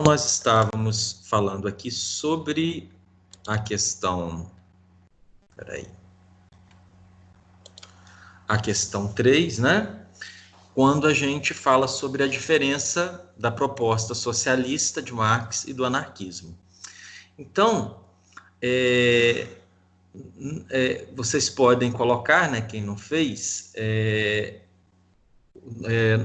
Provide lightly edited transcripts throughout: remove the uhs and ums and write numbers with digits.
nós estávamos falando aqui sobre a questão... Peraí. A questão 3, né? Quando a gente fala sobre a diferença da proposta socialista de Marx e do anarquismo. Então, vocês podem colocar, né, quem não fez,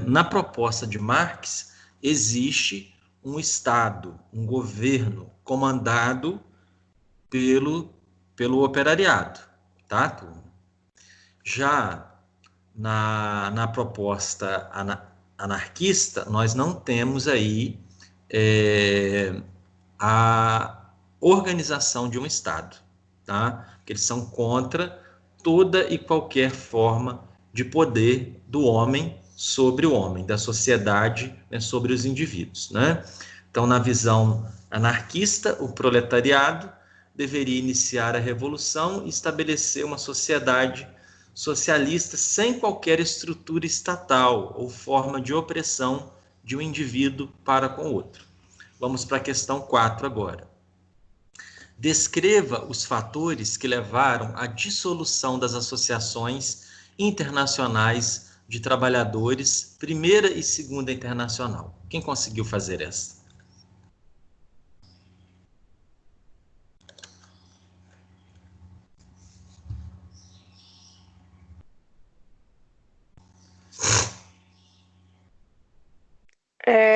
na proposta de Marx existe um Estado, um governo comandado pelo operariado, tá, turma? Já na proposta anarquista, nós não temos aí a organização de um Estado, tá? Porque eles são contra toda e qualquer forma de poder do homem sobre o homem, da sociedade, né, sobre os indivíduos, né? Então, na visão anarquista, o proletariado deveria iniciar a revolução e estabelecer uma sociedade socialista sem qualquer estrutura estatal ou forma de opressão de um indivíduo para com o outro. Vamos para a questão 4 agora. Descreva os fatores que levaram à dissolução das associações internacionais de trabalhadores, primeira e segunda internacional. Quem conseguiu fazer essa?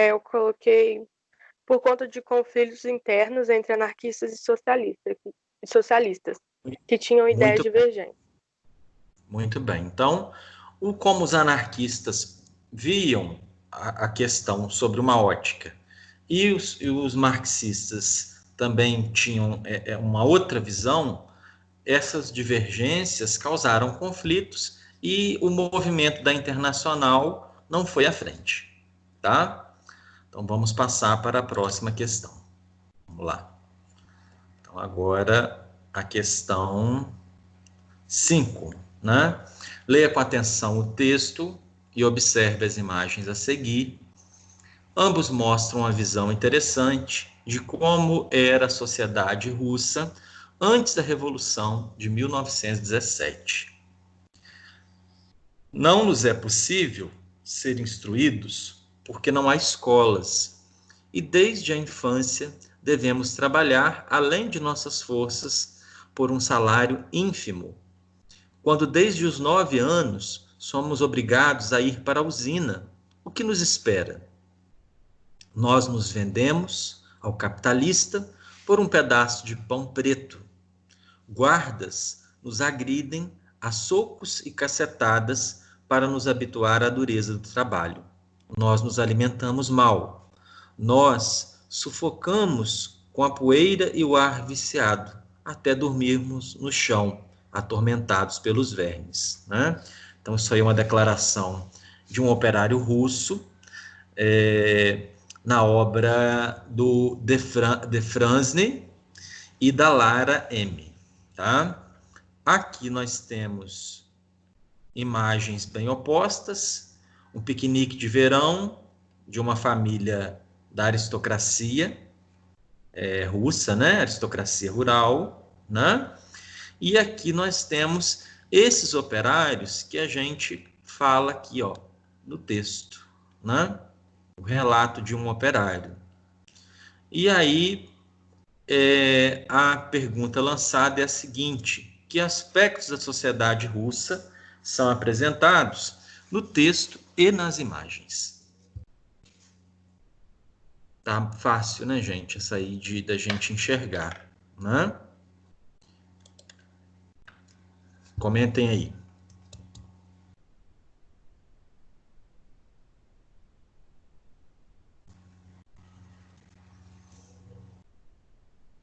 Eu coloquei por conta de conflitos internos entre anarquistas e socialistas que tinham ideias divergentes. Muito bem. Então, como os anarquistas viam a questão sobre uma ótica e os marxistas também tinham uma outra visão, essas divergências causaram conflitos e o movimento da Internacional não foi à frente, tá? Então, vamos passar para a próxima questão. Vamos lá. Então, agora, a questão 5, né? Leia com atenção o texto e observe as imagens a seguir. Ambos mostram uma visão interessante de como era a sociedade russa antes da Revolução de 1917. Não nos é possível ser instruídos porque não há escolas, e desde a infância devemos trabalhar além de nossas forças por um salário ínfimo, quando desde os 9 anos somos obrigados a ir para a usina. O que nos espera? Nós nos vendemos ao capitalista por um pedaço de pão preto. Guardas nos agridem a socos e cacetadas para nos habituar à dureza do trabalho. Nós nos alimentamos mal. Nós sufocamos com a poeira e o ar viciado, até dormirmos no chão, atormentados pelos vermes, né? Então, isso aí é uma declaração de um operário russo, na obra do de Franzny e da Lara M. Tá? Aqui nós temos imagens bem opostas, um piquenique de verão de uma família da aristocracia russa, né? Aristocracia rural, né? E aqui nós temos esses operários que a gente fala aqui, ó, no texto, né? O relato de um operário. E aí, a pergunta lançada é a seguinte: que aspectos da sociedade russa são apresentados no texto e nas imagens? Tá fácil, né, gente? Essa aí da gente enxergar, né? Comentem aí.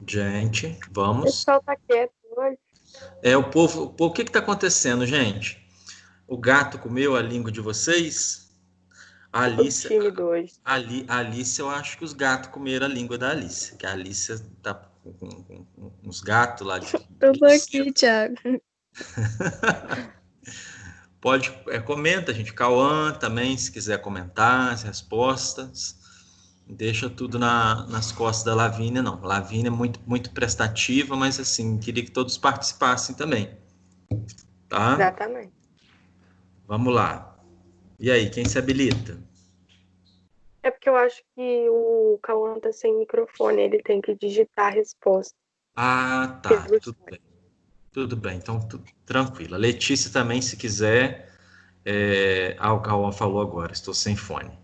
Gente, vamos. O pessoal tá quieto hoje. O que está acontecendo, gente? O gato comeu a língua de vocês? A Alice, a Alice, eu acho que os gatos comeram a língua da Alice, que a Alice tá com uns gatos lá de... Eu tô aqui, Thiago. Comenta, gente. Cauã também, se quiser comentar as respostas, deixa tudo nas costas da Lavínia, não. Lavínia é muito, muito prestativa, mas assim, queria que todos participassem também, tá? Exatamente. Vamos lá. E aí, quem se habilita? É porque eu acho que o Cauã tá sem microfone, ele tem que digitar a resposta Ah, tá, pelo tudo chat. bem. Tudo bem, então tranquilo. A Letícia também, se quiser. O Cauã falou agora, estou sem fone.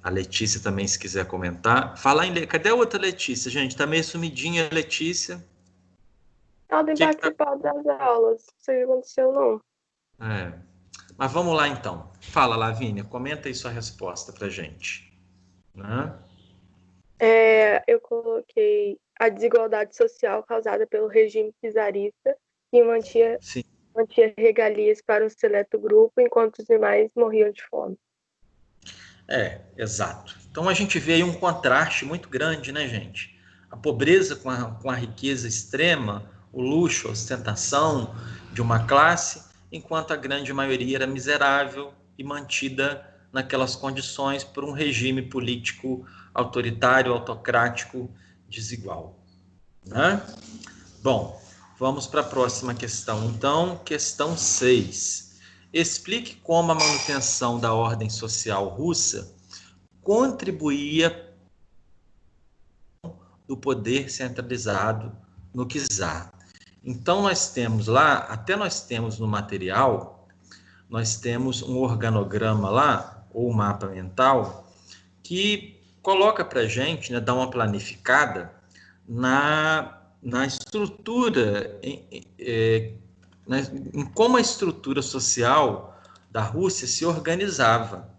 A Letícia também, se quiser comentar. Falar em. Cadê a outra Letícia, gente? Tá meio sumidinha a Letícia. Ela tem Que tá... participado das aulas, não sei o que aconteceu, não. É. Mas vamos lá então. Fala, Lavínia, comenta aí sua resposta pra gente. Né? Eu coloquei a desigualdade social causada pelo regime czarista que Sim, mantinha regalias para um seleto grupo, enquanto os demais morriam de fome. exato. Então a gente vê aí um contraste muito grande, né, gente? A pobreza com a riqueza extrema, o luxo, a ostentação de uma classe, enquanto a grande maioria era miserável e mantida naquelas condições por um regime político autoritário, autocrático, desigual. Né? Bom, vamos para a próxima questão. Então, questão 6. Explique como a manutenção da ordem social russa contribuía do poder centralizado no czar. Então nós temos lá, até nós temos no material, nós temos um organograma lá, ou um mapa mental, que coloca para a gente, né, dá uma planificada na estrutura, em como a estrutura social da Rússia se organizava.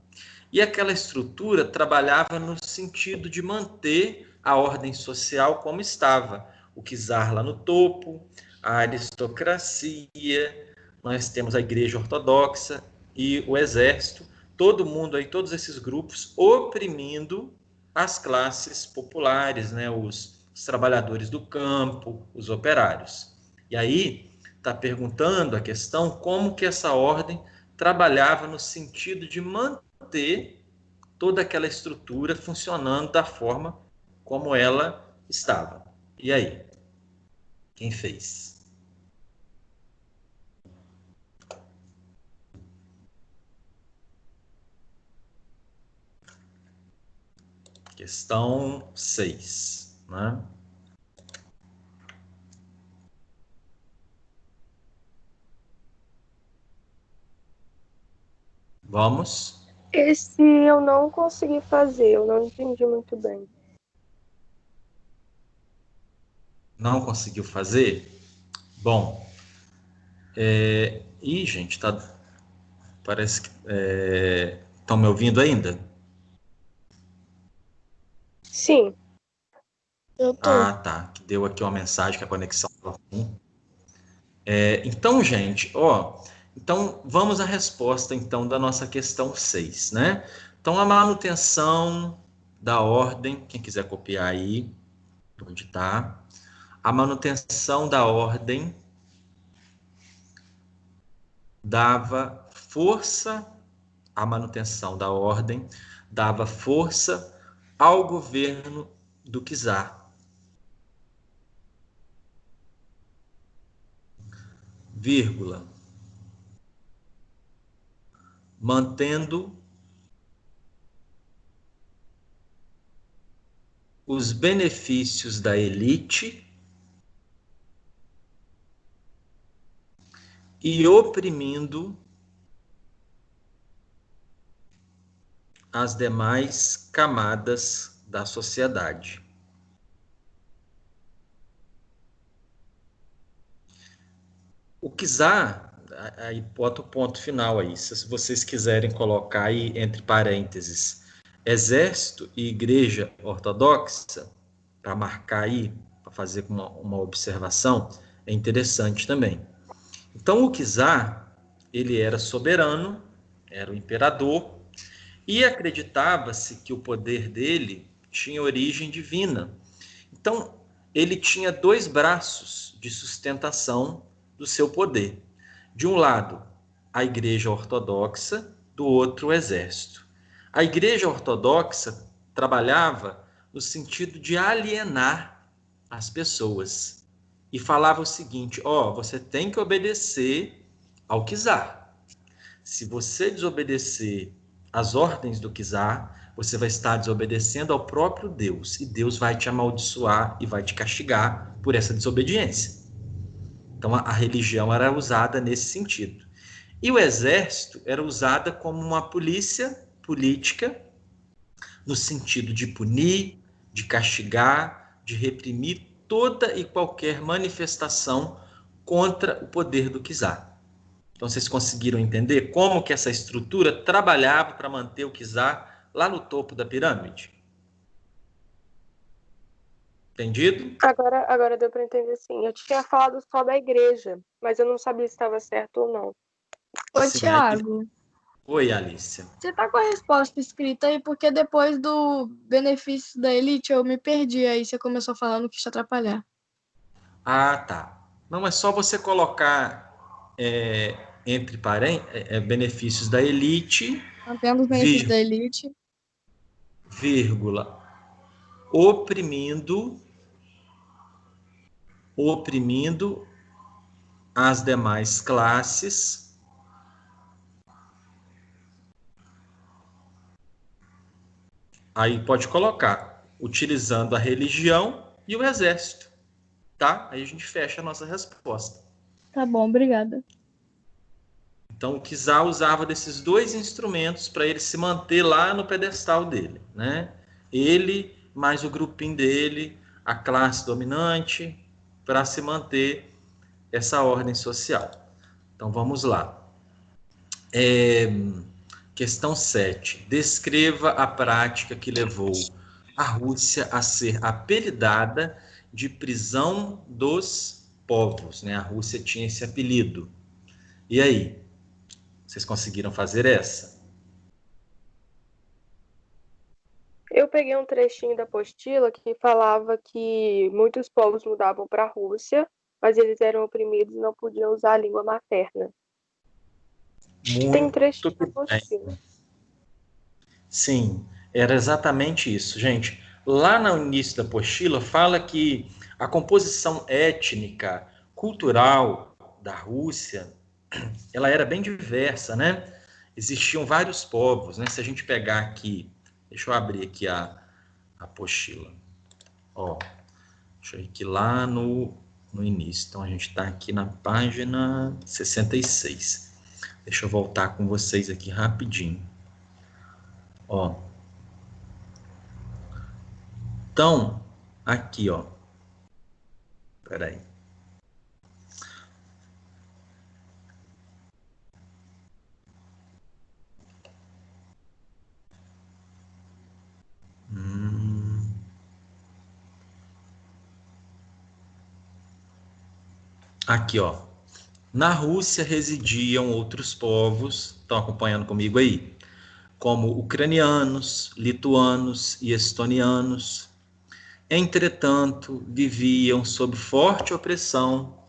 E aquela estrutura trabalhava no sentido de manter a ordem social como estava. O czar lá no topo, a aristocracia, nós temos a igreja ortodoxa e o exército, todo mundo aí, todos esses grupos oprimindo as classes populares, né, os trabalhadores do campo, os operários. E aí está perguntando a questão como que essa ordem trabalhava no sentido de manter toda aquela estrutura funcionando da forma como ela estava. E aí? Quem fez? Questão 6. Né? Vamos? Esse eu não consegui fazer, eu não entendi muito bem. Não conseguiu fazer? Bom, gente, tá. Parece que. Estão me ouvindo ainda? Sim, eu tô. Ah, tá. Que deu aqui uma mensagem que a conexão estava ruim. Então, gente, então vamos à resposta então da nossa questão 6, né? Então, a manutenção da ordem, quem quiser copiar aí, onde está, a manutenção da ordem dava força, a manutenção da ordem dava força ao governo do czar, vírgula, mantendo os benefícios da elite e oprimindo as demais camadas da sociedade. O czar, aí bota o ponto final aí, se vocês quiserem colocar aí entre parênteses, exército e igreja ortodoxa, para marcar aí, para fazer uma observação, é interessante também. Então o czar, ele era soberano, era o imperador, e acreditava-se que o poder dele tinha origem divina. Então, ele tinha dois braços de sustentação do seu poder. De um lado, a Igreja Ortodoxa, do outro, o Exército. A Igreja Ortodoxa trabalhava no sentido de alienar as pessoas. E falava o seguinte: você tem que obedecer ao czar. Se você desobedecer às ordens do czar, você vai estar desobedecendo ao próprio Deus. E Deus vai te amaldiçoar e vai te castigar por essa desobediência. Então, a religião era usada nesse sentido. E o exército era usada como uma polícia política, no sentido de punir, de castigar, de reprimir toda e qualquer manifestação contra o poder do czar. Então, vocês conseguiram entender como que essa estrutura trabalhava para manter o czar lá no topo da pirâmide? Entendido? Agora deu para entender, sim. Eu tinha falado só da igreja, mas eu não sabia se estava certo ou não. Ô, Sim, Thiago, Oi, Alicia. você tá com a resposta escrita aí? Porque depois do benefício da elite eu me perdi. Aí você começou falando que isso atrapalhar. Ah, tá. Não, é só você colocar entre parênteses, benefícios da elite, Mantendo os benefícios da elite. vírgula, oprimindo as demais classes, aí pode colocar, utilizando a religião e o exército, tá? Aí a gente fecha a nossa resposta. Tá bom, obrigada. Então, o czar usava desses dois instrumentos para ele se manter lá no pedestal dele, né? Ele mais o grupinho dele, a classe dominante, para se manter essa ordem social. Então, vamos lá. Questão 7. Descreva a prática que levou a Rússia a ser apelidada de prisão dos povos, né? A Rússia tinha esse apelido. E aí? Vocês conseguiram fazer essa? Eu peguei um trechinho da apostila que falava que muitos povos mudavam para a Rússia, mas eles eram oprimidos e não podiam usar a língua materna. Tem um trechinho da apostila. Sim, era exatamente isso, gente. Lá no início da apostila fala que a composição étnica, cultural da Rússia, ela era bem diversa, né? Existiam vários povos, né? Se a gente pegar aqui, deixa eu abrir aqui a apostila. Ó, deixa eu ir aqui lá no início. Então, a gente está aqui na página 66. Deixa eu voltar com vocês aqui rapidinho. Ó. Então, aqui, ó. Peraí. Aqui, ó. Na Rússia residiam outros povos, estão acompanhando comigo aí, como ucranianos, lituanos e estonianos. Entretanto, viviam sob forte opressão,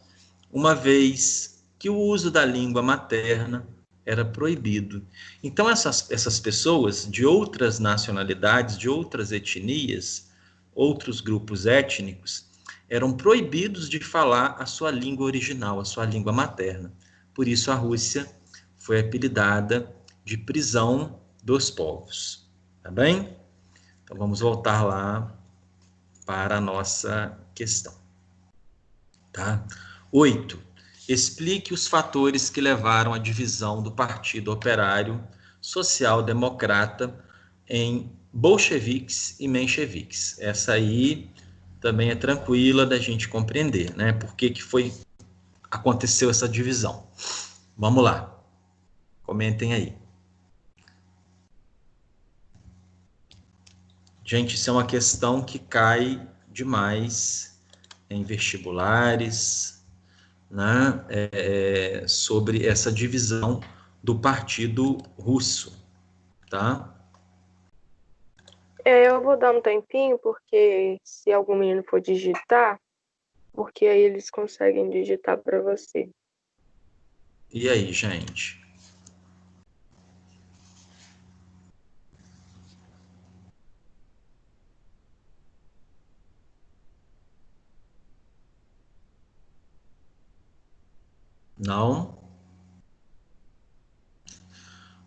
uma vez que o uso da língua materna era proibido. Então, essas pessoas de outras nacionalidades, de outras etnias, outros grupos étnicos, eram proibidos de falar a sua língua original, a sua língua materna. Por isso, a Rússia foi apelidada de prisão dos povos. Tá bem? Então, vamos voltar lá para a nossa questão. Tá? 8. Explique os fatores que levaram à divisão do Partido Operário Social-Democrata em bolcheviques e mencheviques. Essa aí também é tranquila da gente compreender, né? Por que aconteceu essa divisão? Vamos lá. Comentem aí. Gente, isso é uma questão que cai demais em vestibulares, né, sobre essa divisão do Partido Russo, tá? Eu vou dar um tempinho, porque se algum menino for digitar, porque aí eles conseguem digitar para você. E aí, gente? Não.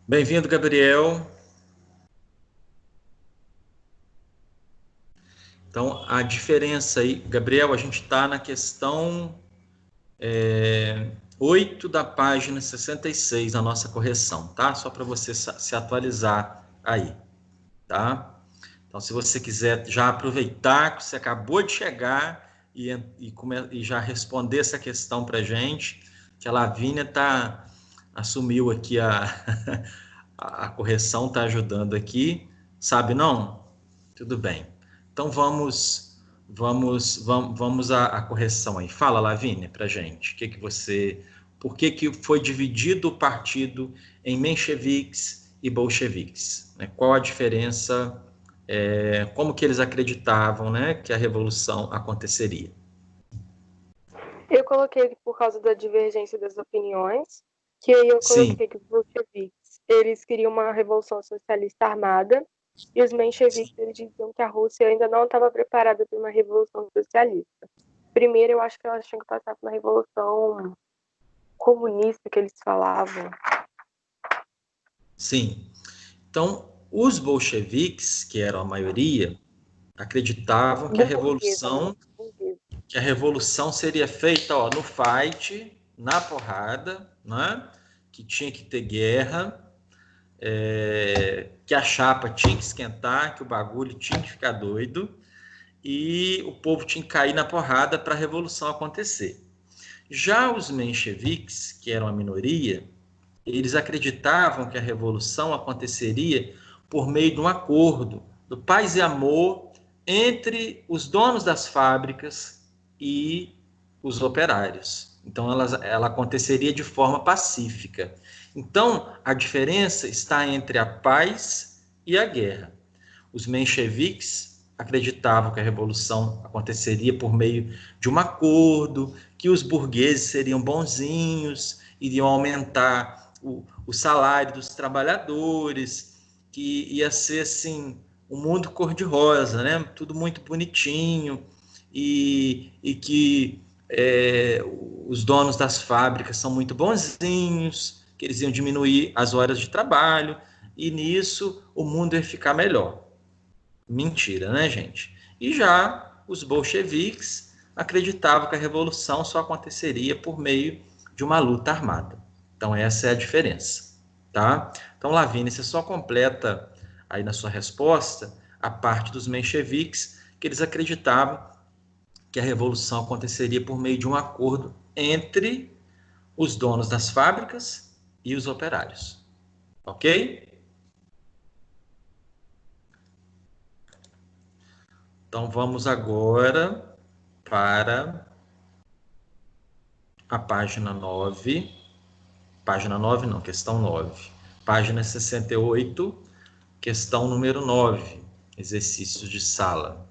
Bem-vindo, Gabriel. Então, a diferença aí, Gabriel, a gente está na questão 8 da página 66, na nossa correção, tá? Só para você se atualizar aí, tá? Então, se você quiser já aproveitar que você acabou de chegar e já responder essa questão para a gente, que a Lavínia assumiu aqui a correção, está ajudando aqui. Sabe não? Tudo bem. Então, vamos à correção aí. Fala, Lavínia, para a gente. Por que foi dividido o partido em mencheviques e bolcheviques? Né? Qual a diferença? Como que eles acreditavam, né, que a revolução aconteceria? Eu coloquei por causa da divergência das opiniões, que aí eu coloquei que os bolcheviques, eles queriam uma revolução socialista armada, e os mencheviques, eles diziam que a Rússia ainda não estava preparada para uma revolução socialista. Primeiro, eu acho que elas tinham que passar por uma revolução comunista, que eles falavam. Sim. Então, os bolcheviques, que eram a maioria, acreditavam que a revolução seria feita no fight, na porrada, né? Que tinha que ter guerra, que a chapa tinha que esquentar, que o bagulho tinha que ficar doido e o povo tinha que cair na porrada para a revolução acontecer. Já os mencheviques, que eram a minoria, eles acreditavam que a revolução aconteceria por meio de um acordo, do paz e amor entre os donos das fábricas e os operários. Então, ela aconteceria de forma pacífica. Então, a diferença está entre a paz e a guerra. Os mencheviques acreditavam que a revolução aconteceria por meio de um acordo, que os burgueses seriam bonzinhos, iriam aumentar o salário dos trabalhadores, que ia ser assim um mundo cor-de-rosa, né? Tudo muito bonitinho, e que os donos das fábricas são muito bonzinhos, que eles iam diminuir as horas de trabalho, e nisso o mundo ia ficar melhor. Mentira, né, gente? E já os bolcheviques acreditavam que a revolução só aconteceria por meio de uma luta armada. Então, essa é a diferença, tá? Então, Lavínia, você só completa aí na sua resposta a parte dos mencheviques, que eles acreditavam que a revolução aconteceria por meio de um acordo entre os donos das fábricas e os operários. Ok? Então, vamos agora para a página 9. Página 9 não, questão 9. Página 68, questão número 9. Exercícios de sala.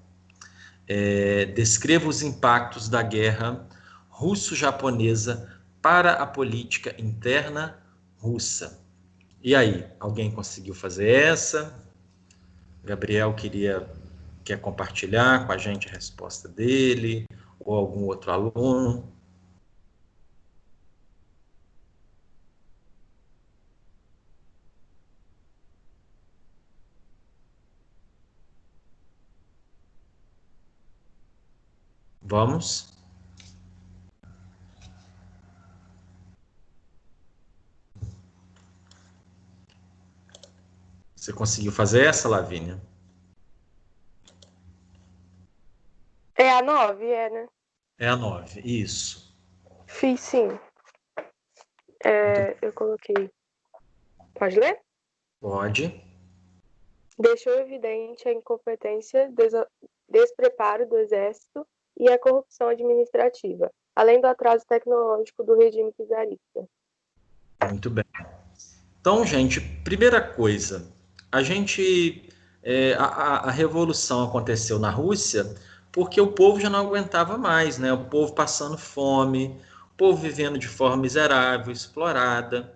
Descreva os impactos da guerra russo-japonesa para a política interna russa. E aí, alguém conseguiu fazer essa? Gabriel quer compartilhar com a gente a resposta dele, ou algum outro aluno? Vamos? Você conseguiu fazer essa, Lavínia? É a 9, né? É a 9, isso. Fiz sim. Eu coloquei. Pode ler? Pode. Deixou evidente a incompetência, despreparo do exército e a corrupção administrativa, além do atraso tecnológico do regime czarista. Muito bem. Então, gente, primeira coisa, a revolução aconteceu na Rússia porque o povo já não aguentava mais, né? O povo passando fome, o povo vivendo de forma miserável, explorada.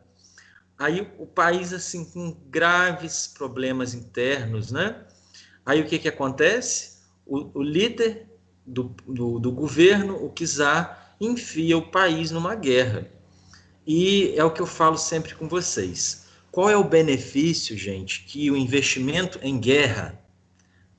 Aí o país, assim, com graves problemas internos, né? Aí o que acontece? O líder do governo, o czar, enfia o país numa guerra. E é o que eu falo sempre com vocês. Qual é o benefício, gente, que o investimento em guerra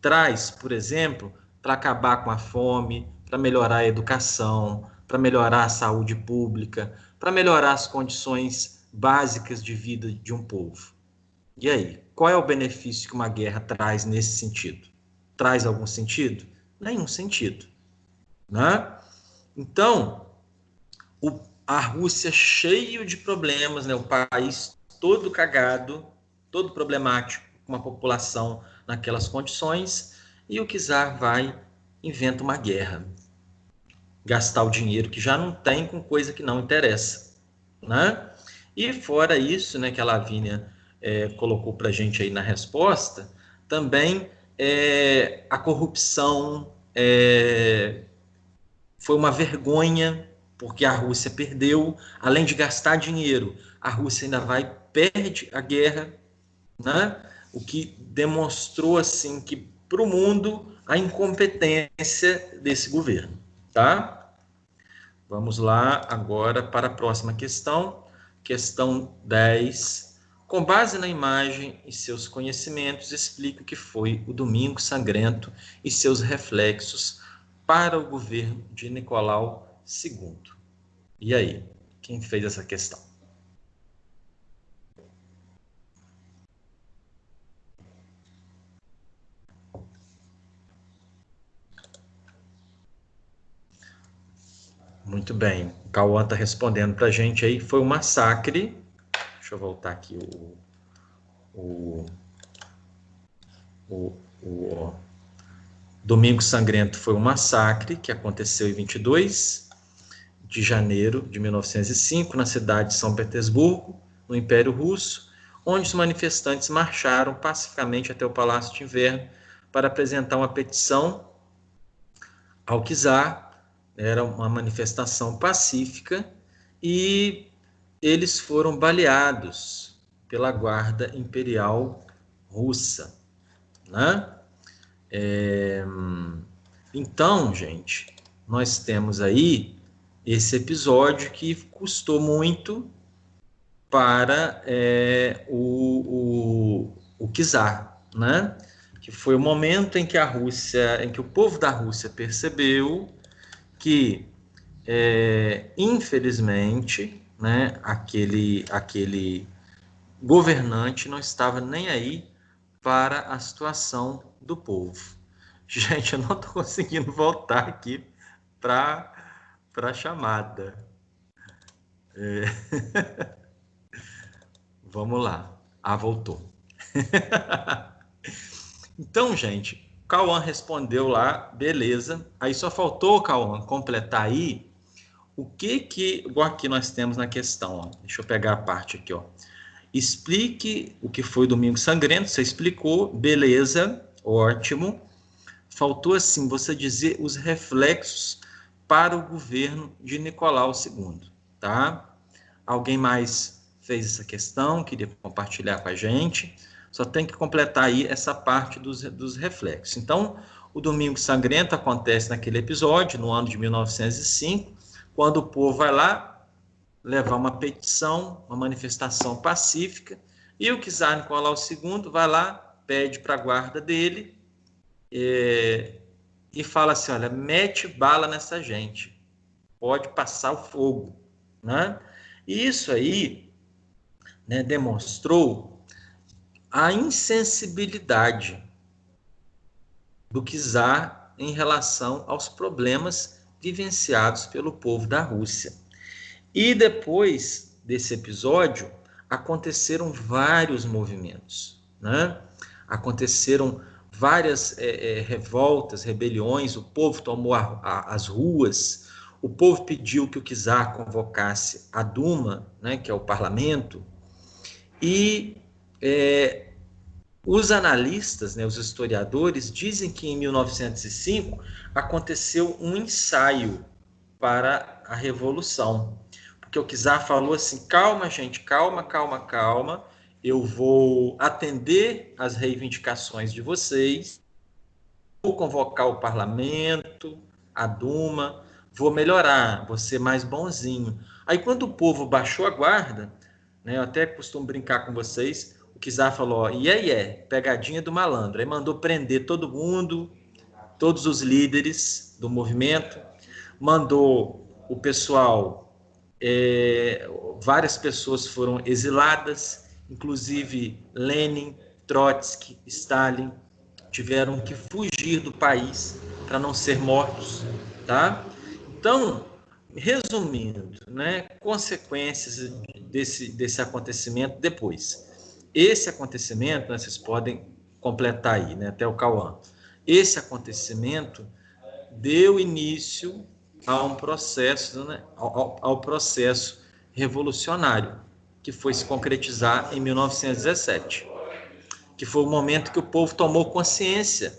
traz, por exemplo, para acabar com a fome, para melhorar a educação, para melhorar a saúde pública, para melhorar as condições básicas de vida de um povo? E aí, qual é o benefício que uma guerra traz nesse sentido? Traz algum sentido? Nenhum sentido, né? Então, a Rússia cheio de problemas, né? O país todo cagado, todo problemático, com uma população naquelas condições, e o czar vai inventa uma guerra. Gastar o dinheiro que já não tem com coisa que não interessa, né? E fora isso, né, que a Lavínia colocou para a gente aí na resposta, também a corrupção foi uma vergonha, porque a Rússia perdeu, além de gastar dinheiro, a Rússia ainda perde a guerra, né? O que demonstrou assim que para o mundo a incompetência desse governo, tá? Vamos lá agora para a próxima questão, questão 10. Com base na imagem e seus conhecimentos, explique o que foi o Domingo Sangrento e seus reflexos para o governo de Nicolau II. E aí, quem fez essa questão? Muito bem, o Cauã está respondendo para a gente aí, foi um massacre. Deixa eu voltar aqui o Domingo Sangrento foi um massacre que aconteceu em 22 de janeiro de 1905, na cidade de São Petersburgo, no Império Russo, onde os manifestantes marcharam pacificamente até o Palácio de Inverno para apresentar uma petição ao czar. Era uma manifestação pacífica e eles foram baleados pela Guarda Imperial Russa, né? Então, gente, nós temos aí esse episódio que custou muito para o czar, né? Que foi o momento em que a Rússia, em que o povo da Rússia percebeu que, infelizmente, né, aquele governante não estava nem aí para a situação do povo. Gente, eu não estou conseguindo voltar aqui para a chamada. Vamos lá. Ah, voltou. Então, gente, Cauã respondeu lá, beleza. Aí só faltou, Cauã, completar aí o que igual aqui nós temos na questão, ó. Deixa eu pegar a parte aqui, ó. Explique o que foi Domingo Sangrento, você explicou, beleza, ótimo. Faltou, assim, você dizer os reflexos para o governo de Nicolau II, tá? Alguém mais fez essa questão, queria compartilhar com a gente? Só tem que completar aí essa parte dos reflexos. Então, o Domingo Sangrento acontece naquele episódio, no ano de 1905, quando o povo vai lá levar uma petição, uma manifestação pacífica, e o czar Nicolau II vai lá, pede para a guarda dele e fala assim, olha, mete bala nessa gente, pode passar o fogo, né? E isso aí, né, demonstrou a insensibilidade do czar em relação aos problemas vivenciados pelo povo da Rússia. E depois desse episódio, aconteceram vários movimentos, né? Aconteceram várias revoltas, rebeliões, o povo tomou as ruas, o povo pediu que o czar convocasse a Duma, né, que é o parlamento, e os analistas, né, os historiadores, dizem que em 1905 aconteceu um ensaio para a Revolução. Porque o czar falou assim, calma, gente, calma, calma, calma, eu vou atender às reivindicações de vocês, vou convocar o parlamento, a Duma, vou melhorar, vou ser mais bonzinho. Aí, quando o povo baixou a guarda, né, eu até costumo brincar com vocês, o Kizar falou, ó, pegadinha do malandro. Aí mandou prender todo mundo, todos os líderes do movimento, mandou o pessoal, várias pessoas foram exiladas, inclusive Lenin, Trotsky, Stalin, tiveram que fugir do país para não ser mortos, tá? Então, resumindo, né, consequências desse acontecimento depois. Esse acontecimento, né, vocês podem completar aí, né, até o Cauã. Esse acontecimento deu início a um processo, né, ao processo revolucionário, que foi se concretizar em 1917, que foi o momento que o povo tomou consciência,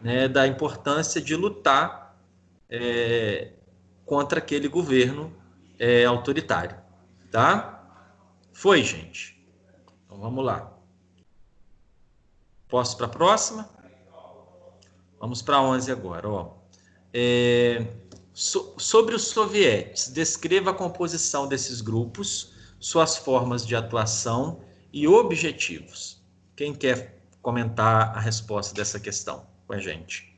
né, da importância de lutar contra aquele governo autoritário, tá? Foi, gente. Então vamos lá. Posso para a próxima? Vamos para 11 agora, ó. Sobre os sovietes, descreva a composição desses grupos, suas formas de atuação e objetivos. Quem quer comentar a resposta dessa questão com a gente?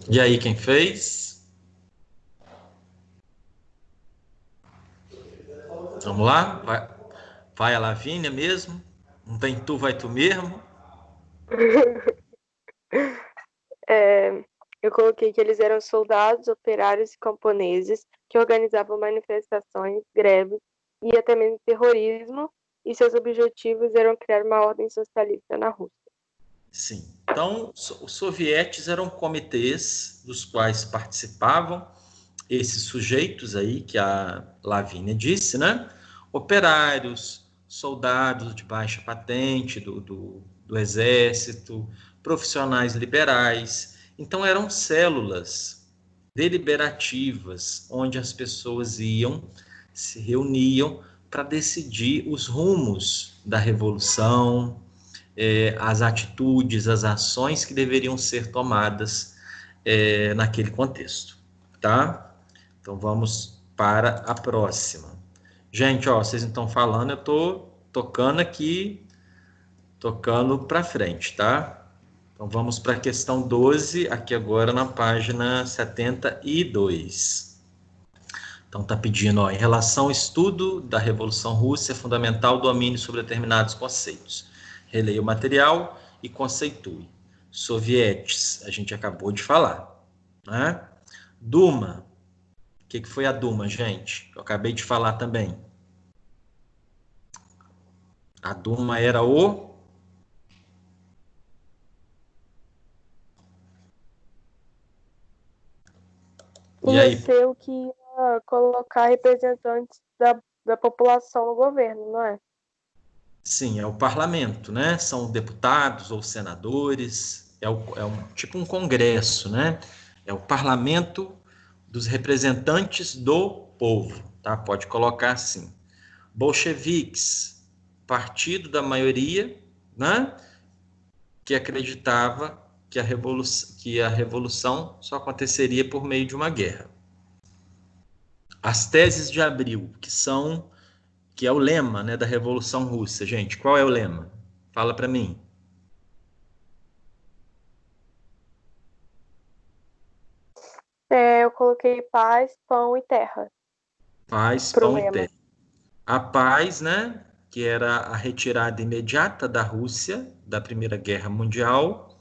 E aí, quem fez? Vamos lá? Vai a Lavínia mesmo? Não tem tu, vai tu mesmo? Eu coloquei que eles eram soldados, operários e camponeses que organizavam manifestações, greves e até mesmo terrorismo, e seus objetivos eram criar uma ordem socialista na Rússia. Sim. Então, os sovietes eram comitês dos quais participavam esses sujeitos aí que a Lavínia disse, né? Operários, soldados de baixa patente do exército, profissionais liberais. Então, eram células deliberativas onde as pessoas iam, se reuniam para decidir os rumos da revolução, as atitudes, as ações que deveriam ser tomadas naquele contexto, tá? Então vamos para a próxima. Gente, ó, vocês não estão falando, eu tô tocando aqui, tocando para frente, tá? Então vamos para a questão 12, aqui agora na página 72. Então tá pedindo, ó, em relação ao estudo da Revolução Russa, é fundamental o domínio sobre determinados conceitos. Releia o material e conceitue. Sovietes, a gente acabou de falar, né? Duma, o que foi a Duma, gente? Eu acabei de falar também. A Duma era o... E aí? Ia ser o que ia colocar representantes da população no governo, não é? Sim, é o parlamento, né? São deputados ou senadores, tipo um congresso, né? É o parlamento dos representantes do povo, tá? Pode colocar assim. Bolcheviques, partido da maioria, né? Que acreditava que a revolução só aconteceria por meio de uma guerra. As teses de Abril, que é o lema, né, da Revolução Russa. Gente, qual é o lema? Fala para mim. Eu coloquei paz, pão e terra. Paz, pão e terra. A paz, né, que era a retirada imediata da Rússia da Primeira Guerra Mundial.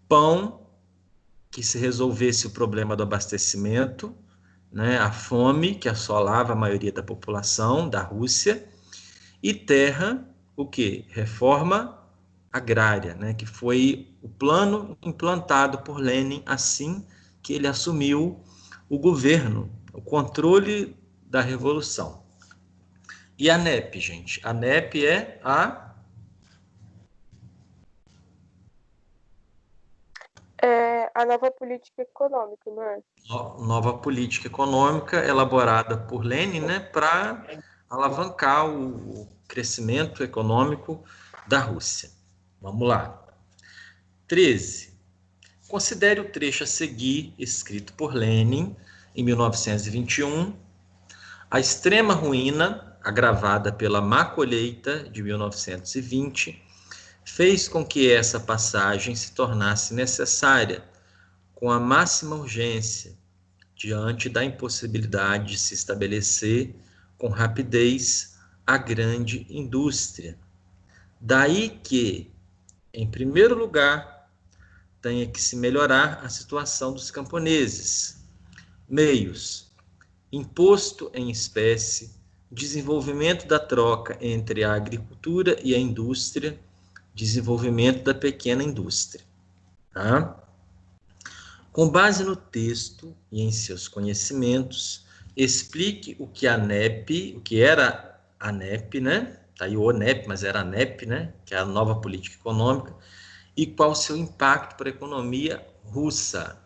Pão, que se resolvesse o problema do abastecimento, né, a fome que assolava a maioria da população da Rússia. E terra, o quê? Reforma agrária, né, que foi o plano implantado por Lenin assim que ele assumiu o governo, o controle da revolução. E a NEP, gente? A NEP é a nova política econômica, não é? Nova política econômica elaborada por Lenin, né, para alavancar o crescimento econômico da Rússia. Vamos lá. 13. Considere o trecho a seguir, escrito por Lenin em 1921. A extrema ruína, agravada pela má colheita de 1920, fez com que essa passagem se tornasse necessária com a máxima urgência, diante da impossibilidade de se estabelecer com rapidez a grande indústria. Daí que, em primeiro lugar, tenha que se melhorar a situação dos camponeses. Meios: imposto em espécie, desenvolvimento da troca entre a agricultura e a indústria, desenvolvimento da pequena indústria. Tá? Com base no texto e em seus conhecimentos, explique o que a NEP, o que era a NEP, né? Tá aí o ONEP, mas era a NEP, né? Que é a nova política econômica, e qual o seu impacto para a economia russa.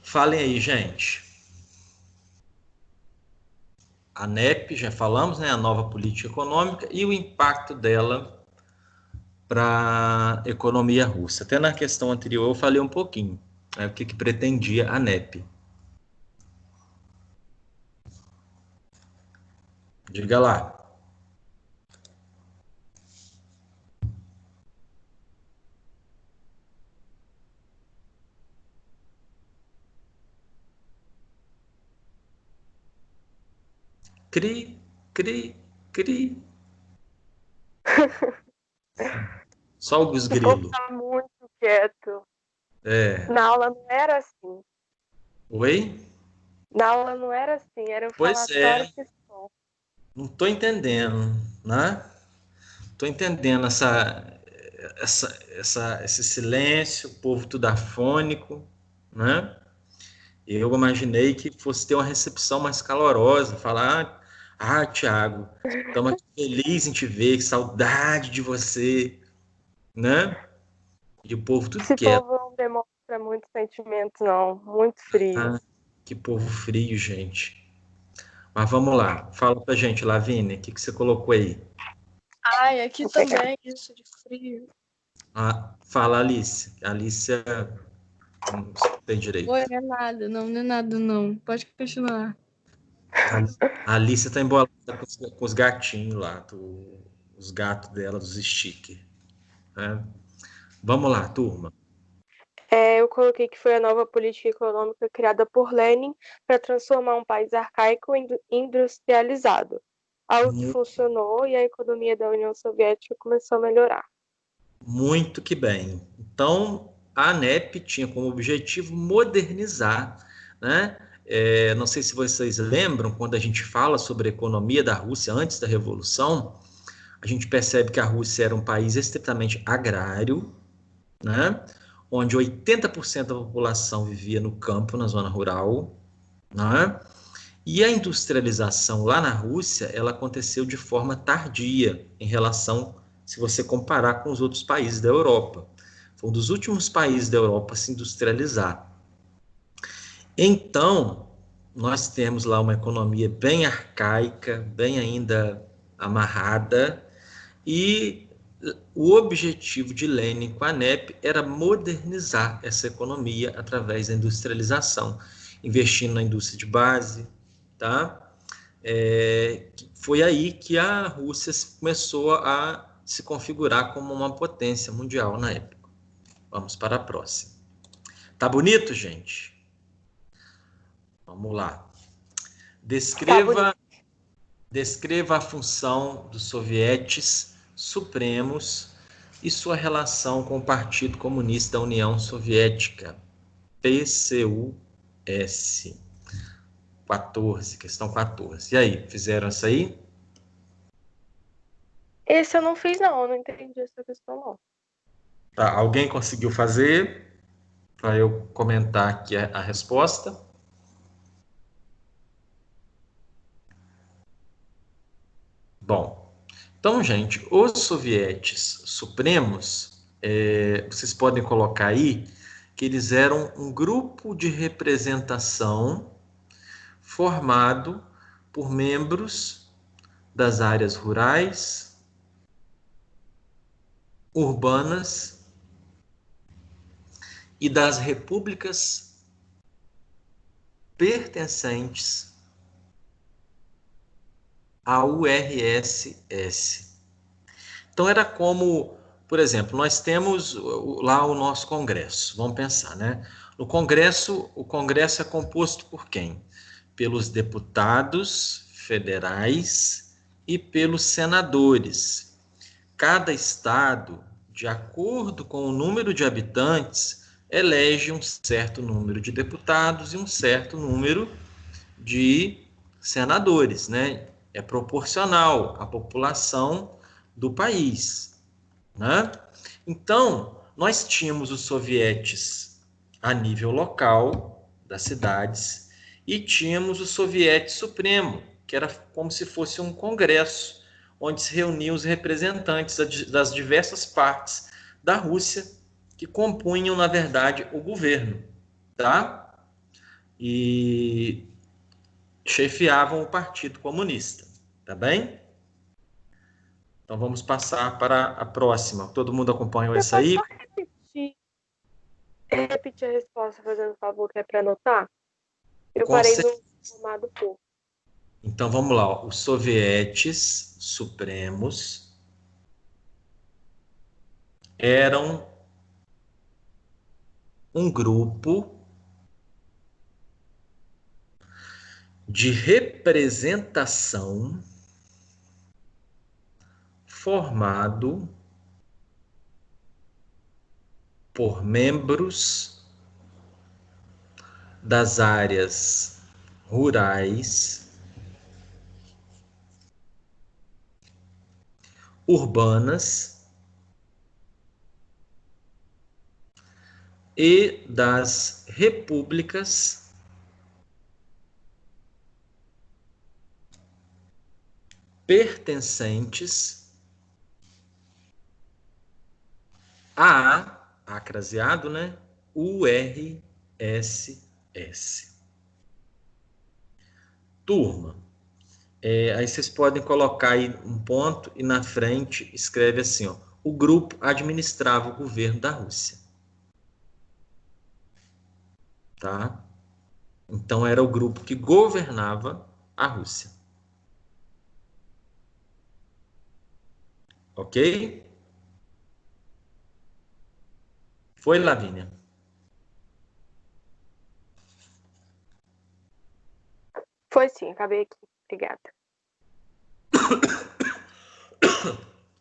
Falem aí, gente. A NEP, já falamos, né? A nova política econômica e o impacto dela para a economia russa. Até na questão anterior eu falei um pouquinho, né, o que pretendia a NEP. Diga lá. Cri, cri, cri. Só os O povo grilos. tá muito quieto. É. Na aula não era assim. Oi? Na aula não era assim, era um Pois falatório é. que só. Não estou entendendo, né? Estou entendendo esse silêncio, o povo tudo afônico, né? Eu imaginei que fosse ter uma recepção mais calorosa, falar, Tiago, estamos aqui felizes em te ver, que saudade de você, né? E o povo tudo Esse quieto. povo não demonstra muitos sentimentos, não. Muito frio. Ah, que povo frio, gente. Mas vamos lá, fala pra gente, Lavínia, o que você colocou aí? Ai, aqui também, isso de frio. Fala, Alice. Alice, não sei direito. Oi, não é nada, não é nada, não. Pode continuar. A Alice tá embolada com os gatinhos lá, os gatos dela, dos stickers. Né? Vamos lá, turma. Eu coloquei que foi a nova política econômica criada por Lenin para transformar um país arcaico em industrializado. Algo que funcionou e a economia da União Soviética começou a melhorar. Muito que bem. Então, a ANEP tinha como objetivo modernizar, né? Não sei se vocês lembram, quando a gente fala sobre a economia da Rússia antes da Revolução, a gente percebe que a Rússia era um país estritamente agrário, né? Onde 80% da população vivia no campo, na zona rural, né? E a industrialização lá na Rússia, ela aconteceu de forma tardia em relação, se você comparar com os outros países da Europa. Foi um dos últimos países da Europa a se industrializar. Então, nós temos lá uma economia bem arcaica, bem ainda amarrada, e o objetivo de Lenin com a NEP era modernizar essa economia através da industrialização, investindo na indústria de base, tá? Foi aí que a Rússia começou a se configurar como uma potência mundial na época. Vamos para a próxima. Tá bonito, gente? Vamos lá. Descreva a função dos sovietes supremos e sua relação com o Partido Comunista da União Soviética, PCUS. 14, questão 14. E aí, fizeram isso aí? Esse eu não fiz, não. Eu não entendi essa questão, não. Tá, alguém conseguiu fazer? Para eu comentar aqui a resposta. Bom, então, gente, os sovietes supremos, vocês podem colocar aí que eles eram um grupo de representação formado por membros das áreas rurais, urbanas e das repúblicas pertencentes à URSS. Então era como, por exemplo, nós temos lá o nosso Congresso. Vamos pensar, né? No Congresso, o Congresso é composto por quem? Pelos deputados federais e pelos senadores. Cada estado, de acordo com o número de habitantes, elege um certo número de deputados e um certo número de senadores, né? É proporcional à população do país, né? Então, nós tínhamos os sovietes a nível local das cidades e tínhamos o soviete supremo, que era como se fosse um congresso, onde se reuniam os representantes das diversas partes da Rússia, que compunham, na verdade, o governo, tá? E chefiavam o Partido Comunista, tá bem? Então vamos passar para a próxima. Todo mundo acompanhou essa aí? Repetir a resposta, fazendo favor, que é para anotar? Eu parei no formado por. Então vamos lá. Os sovietes supremos eram um grupo de representação formado por membros das áreas rurais, urbanas e das repúblicas pertencentes a craseado, né? URSS. Turma, aí vocês podem colocar aí um ponto e na frente escreve assim, ó, o grupo administrava o governo da Rússia. Tá? Então era o grupo que governava a Rússia. Ok? Foi, Lavínia? Foi sim, acabei aqui. Obrigada.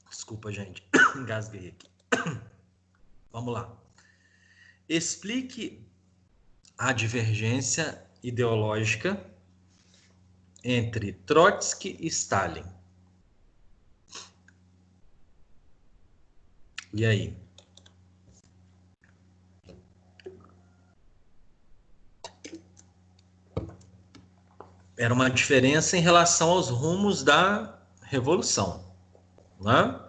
Desculpa, gente. Engasguei aqui. Vamos lá. Explique a divergência ideológica entre Trotsky e Stalin. E aí? Era uma diferença em relação aos rumos da revolução, né?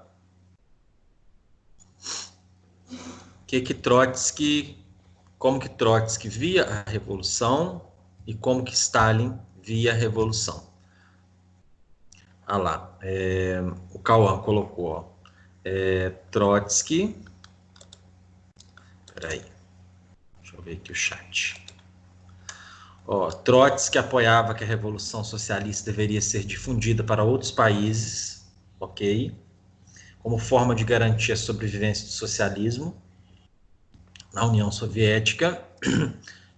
Como que Trotsky via a revolução e como que Stalin via a revolução. Ah lá, o Cauã colocou, ó, Trotsky, peraí, deixa eu ver aqui o chat. Ó, Trotsky apoiava que a Revolução Socialista deveria ser difundida para outros países, ok? Como forma de garantir a sobrevivência do socialismo na União Soviética.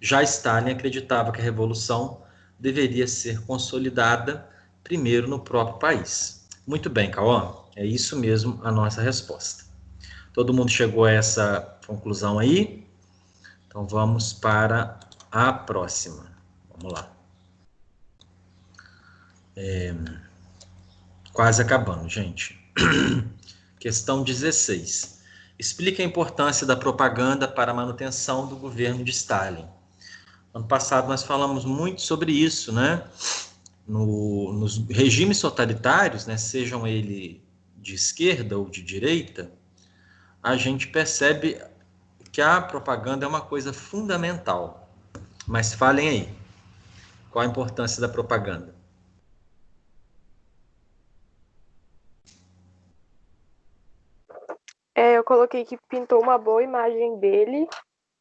Já Stalin acreditava que a Revolução deveria ser consolidada primeiro no próprio país. Muito bem, Cauã, é isso mesmo a nossa resposta. Todo mundo chegou a essa conclusão aí? Então vamos para a próxima. Vamos lá. Quase acabando, gente. Questão 16. Explique a importância da propaganda para a manutenção do governo de Stalin. Ano passado nós falamos muito sobre isso, né? Nos regimes totalitários, né, sejam eles de esquerda ou de direita, a gente percebe que a propaganda é uma coisa fundamental. Mas falem aí, qual a importância da propaganda? Eu coloquei que pintou uma boa imagem dele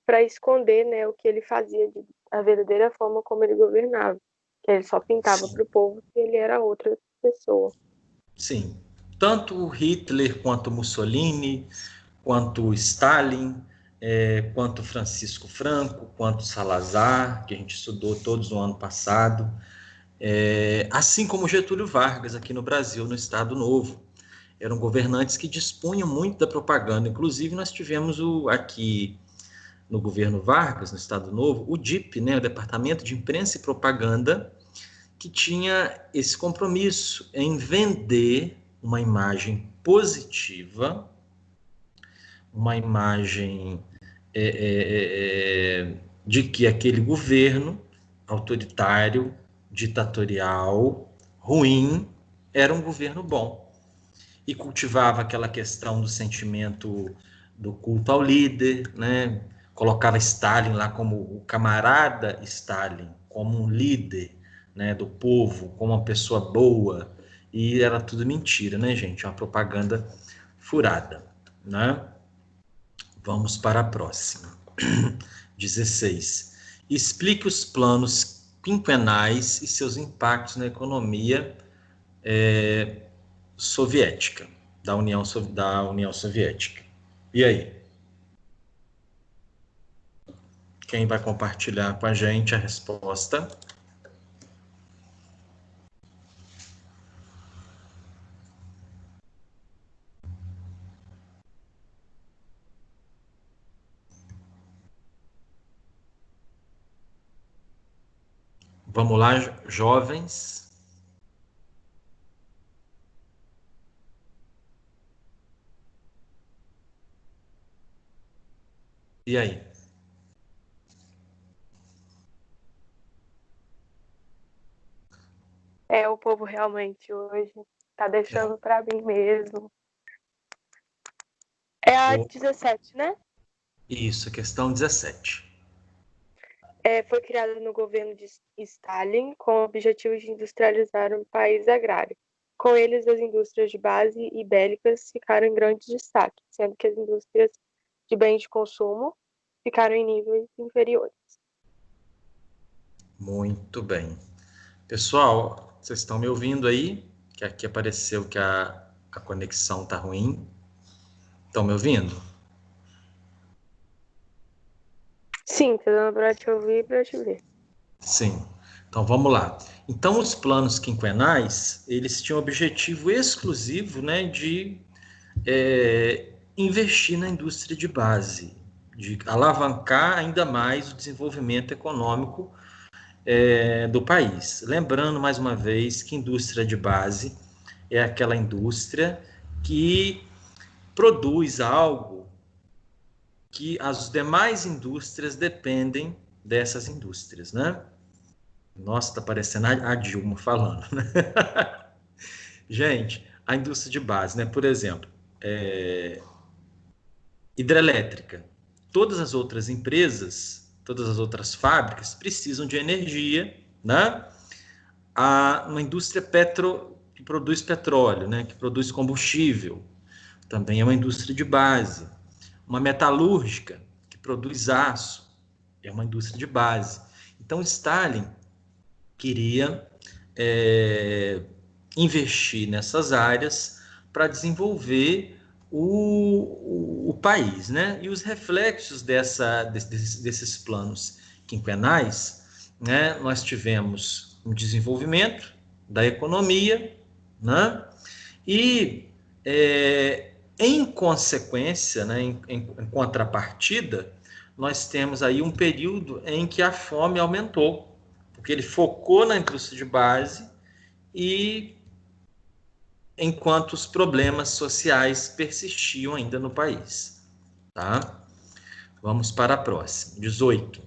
para esconder, né, o que ele fazia, a verdadeira forma como ele governava. Que ele só pintava para o povo que ele era outra pessoa. Sim. Tanto Hitler, quanto Mussolini, quanto Stalin, quanto Francisco Franco, quanto Salazar, que a gente estudou todos no ano passado, assim como Getúlio Vargas aqui no Brasil, no Estado Novo. Eram governantes que dispunham muito da propaganda. Inclusive, nós tivemos aqui no governo Vargas, no Estado Novo, o DIP, né, o Departamento de Imprensa e Propaganda, que tinha esse compromisso em vender uma imagem positiva, uma imagem de que aquele governo autoritário, ditatorial, ruim, era um governo bom. E cultivava aquela questão do sentimento do culto ao líder, né? Colocava Stalin lá como o camarada Stalin, como um líder, né, do povo, como uma pessoa boa, e era tudo mentira, né, gente? Uma propaganda furada, né? Vamos para a próxima. 16. Explique os planos quinquenais e seus impactos na economia soviética, da União Soviética. E aí? Quem vai compartilhar com a gente a resposta? Vamos lá, jovens. E aí? O povo realmente hoje tá deixando para mim mesmo. É a 17, né? Isso, questão 17. Foi criada no governo de Stalin com o objetivo de industrializar um país agrário. Com eles, as indústrias de base e bélicas ficaram em grande destaque, sendo que as indústrias de bens de consumo ficaram em níveis inferiores. Muito bem. Pessoal, vocês estão me ouvindo aí? Que aqui apareceu que a conexão está ruim. Estão me ouvindo? Sim, tá dando para te ouvir e para te ver. Sim. Então vamos lá. Então os planos quinquenais, eles tinham o objetivo exclusivo, né, de investir na indústria de base, de alavancar ainda mais o desenvolvimento econômico do país. Lembrando mais uma vez que indústria de base é aquela indústria que produz algo que as demais indústrias dependem dessas indústrias, né? Nossa, tá parecendo a Dilma falando, né? Gente, a indústria de base, né? Por exemplo, hidrelétrica. Todas as outras empresas, todas as outras fábricas precisam de energia, né? Uma indústria que produz petróleo, né? Que produz combustível, também é uma indústria de base. Uma metalúrgica, que produz aço, é uma indústria de base. Então, Stalin queria investir nessas áreas para desenvolver o país, né? E os reflexos desses planos quinquenais, né? Nós tivemos um desenvolvimento da economia, né? E em consequência, né, em contrapartida, nós temos aí um período em que a fome aumentou, porque ele focou na indústria de base e enquanto os problemas sociais persistiam ainda no país. Tá? Vamos para a próxima. 18.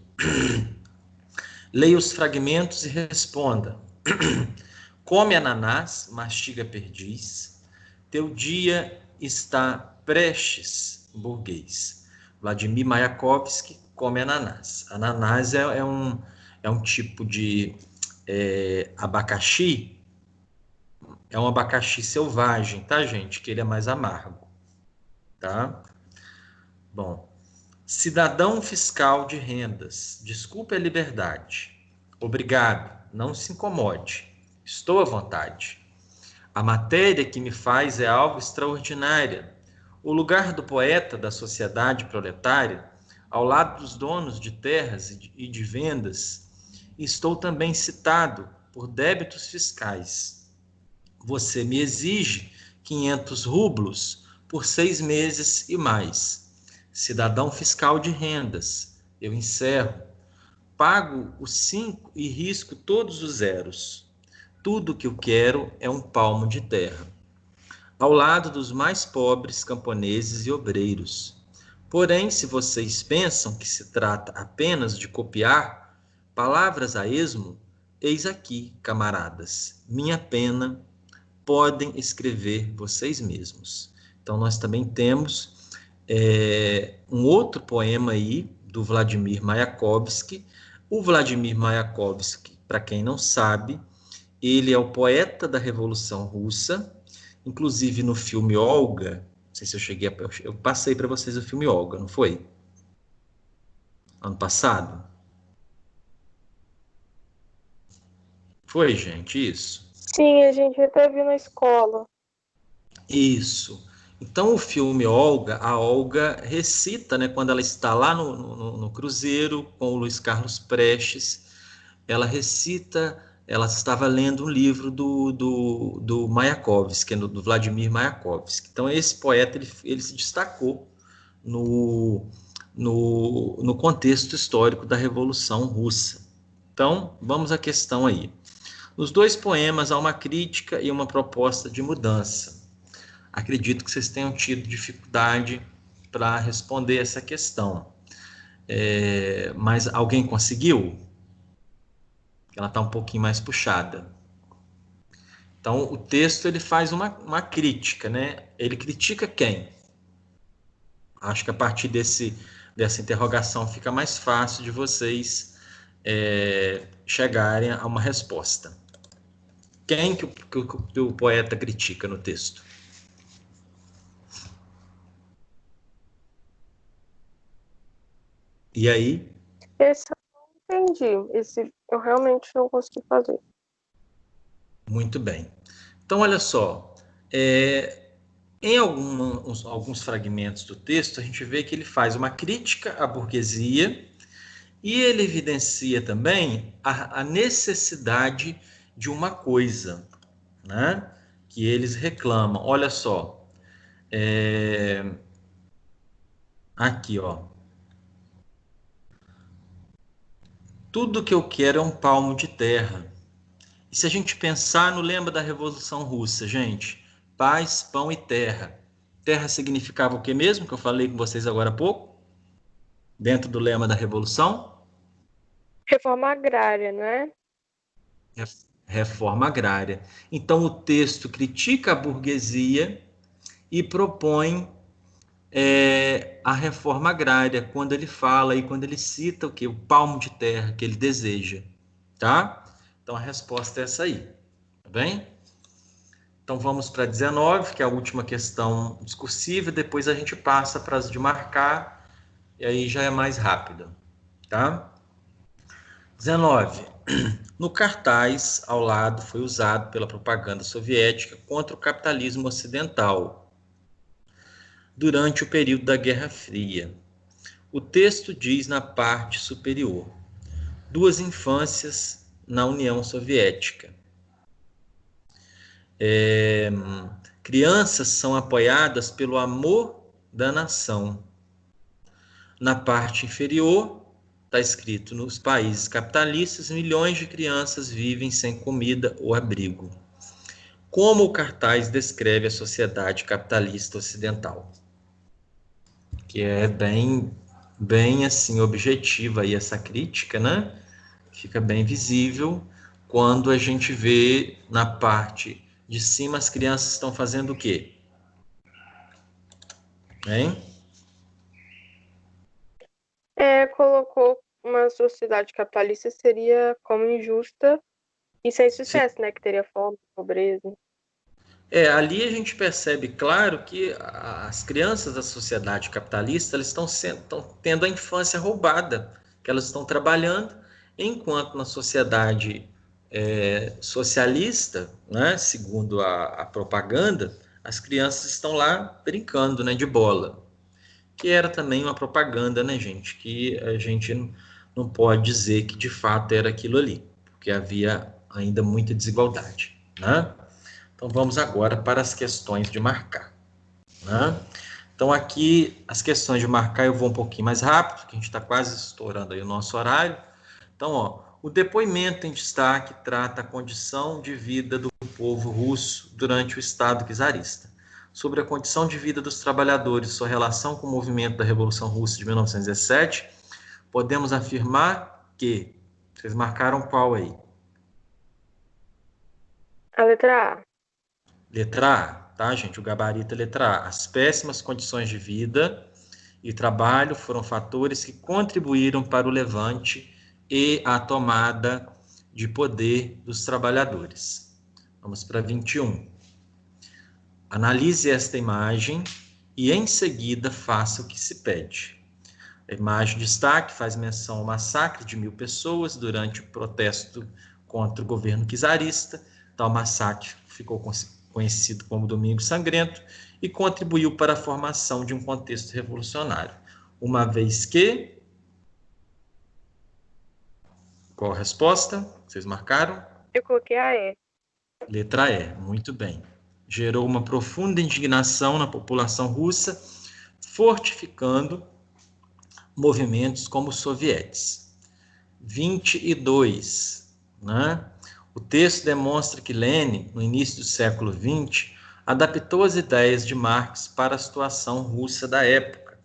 Leia os fragmentos e responda. Come ananás, mastiga perdiz. Teu dia está prestes, burguês. Vladimir Mayakovsky come ananás. Ananás é um tipo de abacaxi, é um abacaxi selvagem, tá, gente? Que ele é mais amargo, tá? Bom, cidadão fiscal de rendas, desculpe a liberdade. Obrigado, não se incomode. Estou à vontade. A matéria que me faz é algo extraordinária. O lugar do poeta da sociedade proletária, ao lado dos donos de terras e de vendas, estou também citado por débitos fiscais. Você me exige 500 rublos por 6 meses e mais. Cidadão fiscal de rendas, eu encerro. Pago os 5 e risco todos os zeros. Tudo que eu quero é um palmo de terra, ao lado dos mais pobres camponeses e obreiros. Porém, se vocês pensam que se trata apenas de copiar palavras a esmo, eis aqui, camaradas, minha pena, podem escrever vocês mesmos. Então, nós também temos um outro poema aí, do Vladimir Mayakovsky. O Vladimir Mayakovsky, para quem não sabe, ele é o poeta da Revolução Russa, inclusive no filme Olga, não sei se eu passei para vocês o filme Olga, não foi? Ano passado? Foi, gente, isso? Sim, a gente até viu na escola. Isso. Então, o filme Olga, a Olga recita, né, quando ela está lá no cruzeiro com o Luiz Carlos Prestes, ela recita, ela estava lendo um livro do Mayakovsky, do Vladimir Mayakovsky. Então, esse poeta, ele se destacou no contexto histórico da Revolução Russa. Então, vamos à questão aí. Nos 2 poemas há uma crítica e uma proposta de mudança. Acredito que vocês tenham tido dificuldade para responder essa questão. Mas alguém conseguiu? Ela está um pouquinho mais puxada. Então, o texto ele faz uma crítica, né? Ele critica quem? Acho que a partir dessa interrogação fica mais fácil de vocês chegarem a uma resposta. Quem que o poeta critica no texto? E aí? Esse eu não entendi. Esse eu realmente não consegui fazer. Muito bem. Então, olha só. Em alguns fragmentos do texto, a gente vê que ele faz uma crítica à burguesia e ele evidencia também a necessidade de uma coisa, né? Que eles reclamam. Olha só. Aqui, ó. Tudo que eu quero é um palmo de terra. E se a gente pensar no lema da Revolução Russa, gente, paz, pão e terra. Terra significava o que mesmo, que eu falei com vocês agora há pouco? Dentro do lema da Revolução? Reforma agrária, não é? Reforma agrária. Então, o texto critica a burguesia e propõe a reforma agrária, quando ele fala e quando ele cita o que? O palmo de terra que ele deseja, tá? Então, a resposta é essa aí, tá bem? Então, vamos para 19, que é a última questão discursiva, depois a gente passa para as de marcar, e aí já é mais rápido, tá? 19. No cartaz, ao lado, foi usado pela propaganda soviética contra o capitalismo ocidental, durante o período da Guerra Fria. O texto diz na parte superior: 2 infâncias na União Soviética. Crianças são apoiadas pelo amor da nação. Na parte inferior, está escrito: nos países capitalistas, milhões de crianças vivem sem comida ou abrigo. Como o cartaz descreve a sociedade capitalista ocidental? Que é bem assim objetiva aí essa crítica, né? Fica bem visível quando a gente vê na parte de cima as crianças estão fazendo o quê? Hein? Colocou uma sociedade capitalista seria como injusta e sem Sim. sucesso, né? Que teria fome, pobreza. Ali a gente percebe, claro, que as crianças da sociedade capitalista elas estão tendo a infância roubada, que elas estão trabalhando, enquanto na sociedade socialista, né, segundo a propaganda, as crianças estão lá brincando, né, de bola, que era também uma propaganda, né, gente, que a gente não pode dizer que de fato era aquilo ali, porque havia ainda muita desigualdade, né? Então vamos agora para as questões de marcar, né? Então aqui as questões de marcar eu vou um pouquinho mais rápido, porque a gente está quase estourando aí o nosso horário. Então, ó, o depoimento em destaque trata a condição de vida do povo russo durante o Estado czarista. Sobre a condição de vida dos trabalhadores, sua relação com o movimento da Revolução Russa de 1917, podemos afirmar que... Vocês marcaram qual aí? A letra A. Letra A, tá, gente? O gabarito é letra A. As péssimas condições de vida e trabalho foram fatores que contribuíram para o levante e a tomada de poder dos trabalhadores. Vamos para 21. Analise esta imagem e, em seguida, faça o que se pede. A imagem de destaque faz menção ao massacre de 1.000 pessoas durante o protesto contra o governo czarista. Tal massacre ficou conhecido como Domingo Sangrento e contribuiu para a formação de um contexto revolucionário. Uma vez que... Qual a resposta? Vocês marcaram? Eu coloquei a E. Letra E, muito bem. Gerou uma profunda indignação na população russa, fortificando movimentos como os sovietes. 22, né? O texto demonstra que Lenin, no início do século XX, adaptou as ideias de Marx para a situação russa da época.